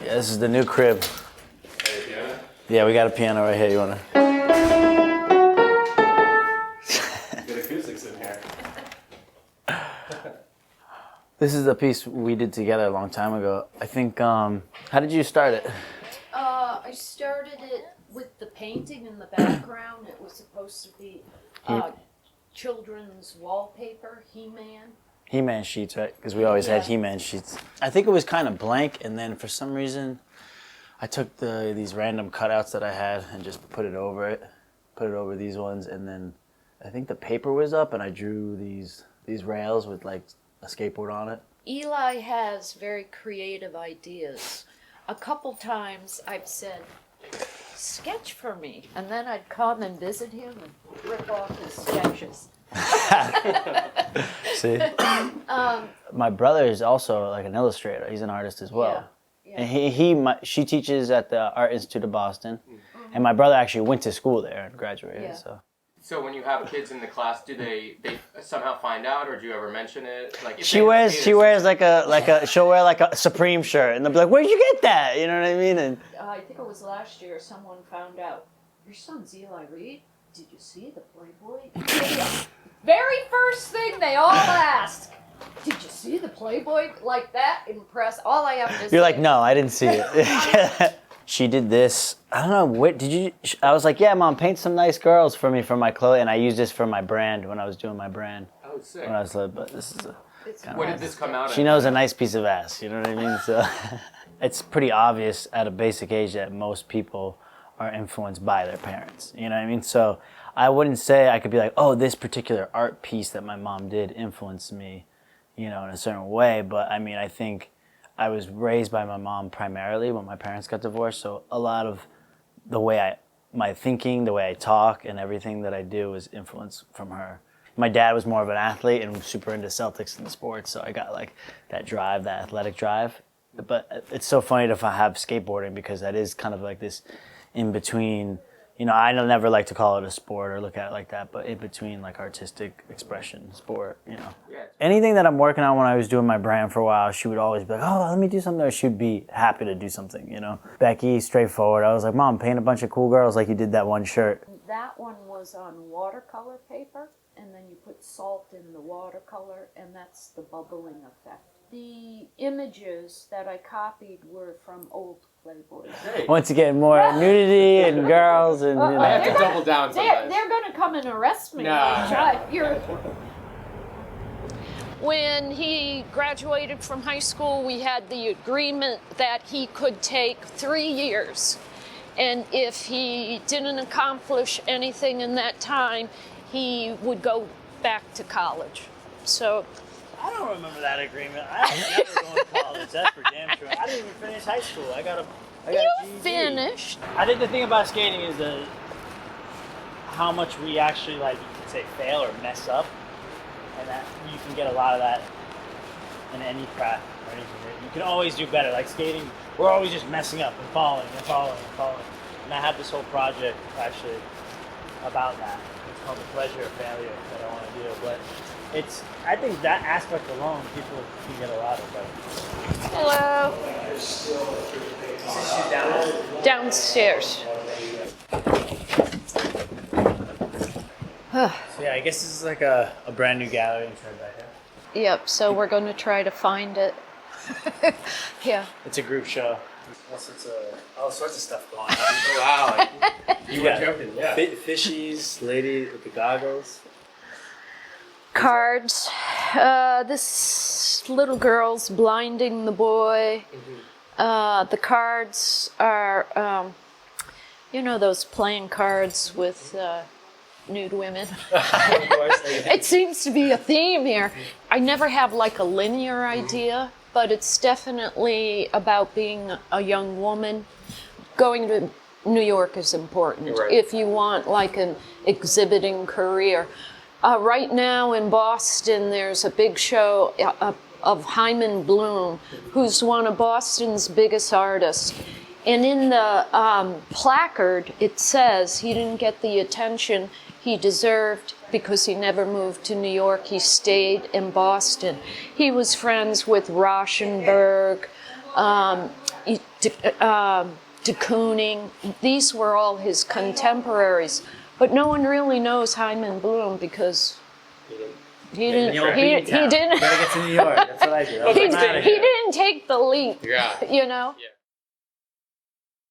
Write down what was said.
Yeah, this is the new crib. Piano? Yeah, we got a piano right here. You wanna? Good acoustics in here. This is a piece we did together a long time ago. I think. How did you start it? I started it with the painting in the background. It was supposed to be children's wallpaper, He-Man. He-Man sheets, right? Because we always had He-Man sheets. I think it was kind of blank, and then for some reason, I took these random cutouts that I had and just put it over these ones, and then I think the paper was up, and I drew these rails with like a skateboard on it. Eli has very creative ideas. A couple times I've said, sketch for me, and then I'd come and visit him and rip off his sketches. See? My brother is also like an illustrator. He's an artist as well. Yeah. And she teaches at the Art Institute of Boston. Mm-hmm. And my brother actually went to school there and graduated. Yeah. So when you have kids in the class, do they somehow find out, or do you ever mention it? Like she'll wear like a Supreme shirt, and they'll be like, "Where'd you get that?" You know what I mean? And I think it was last year someone found out, your son's Eli Reed. Did you see the Playboy? Very first thing they all ask. Did you see the Playboy? Like that? Impressed. All I have to say. You're like, no, I didn't see it. She did this. I don't know. What did you? I was like, yeah, Mom, paint some nice girls for me for my clothes, and I used this for my brand when I was doing my brand. Oh, sick. When I was little, but this is a. What did this come out? She knows a nice piece of ass. You know what I mean? So it's pretty obvious at a basic age that most people are influenced by their parents. You know what I mean? So I wouldn't say I could be like, oh, this particular art piece that my mom did influenced me, you know, in a certain way. But I mean, I think I was raised by my mom primarily when my parents got divorced. So a lot of the way my thinking, the way I talk, and everything that I do is influenced from her. My dad was more of an athlete and super into Celtics and sports, so I got like that drive, that athletic drive. But it's so funny to have skateboarding because that is kind of like this in between. You know, I never like to call it a sport or look at it like that, but in between like artistic expression, sport, you know. Yeah. Anything that I'm working on when I was doing my brand for a while, she would always be like, oh, let me do something, or she'd be happy to do something, you know. Becky, straightforward. I was like, Mom, paint a bunch of cool girls like you did that one shirt. That one was on watercolor paper, and then you put salt in the watercolor, and that's the bubbling effect. The images that I copied were from old Playboys. Once again, more nudity and girls and. You know. I have to double down sometimes. They're going to come and arrest me. When he graduated from high school, we had the agreement that he could take 3 years. And if he didn't accomplish anything in that time, he would go back to college. So. I don't remember that agreement. I never going to college. That's for damn sure. I didn't even finish high school. I got a GED. Finished. I think the thing about skating is how much we actually, like, you could say fail or mess up, and that you can get a lot of that in any craft or anything. You can always do better. Like skating, we're always just messing up and falling and falling and falling. And I have this whole project actually about that. It's called The Pleasure of Failure that I want to do, but. I think that aspect alone, people can get a lot of better. Hello. Downstairs. So yeah, I guess this is like a brand new gallery in Tribeca. Yep, so we're going to try to find it. Yeah. It's a group show. Plus it's all sorts of stuff going on. Oh, wow. You were joking, yeah. Fishies, lady with the goggles. Cards. This little girl's blinding the boy. Mm-hmm. The cards are, you know, those playing cards with nude women. It seems to be a theme here. I never have like a linear idea, but it's definitely about being a young woman. Going to New York is important if you want like an exhibiting career. Right now in Boston, there's a big show of Hyman Bloom, who's one of Boston's biggest artists. And in the placard, it says he didn't get the attention he deserved because he never moved to New York. He stayed in Boston. He was friends with Rauschenberg, de Kooning. These were all his contemporaries, but no one really knows Hyman Bloom because he didn't. He didn't. Gotta get to New York. That's what I do. He didn't take the leap. Yeah. You know. Yeah.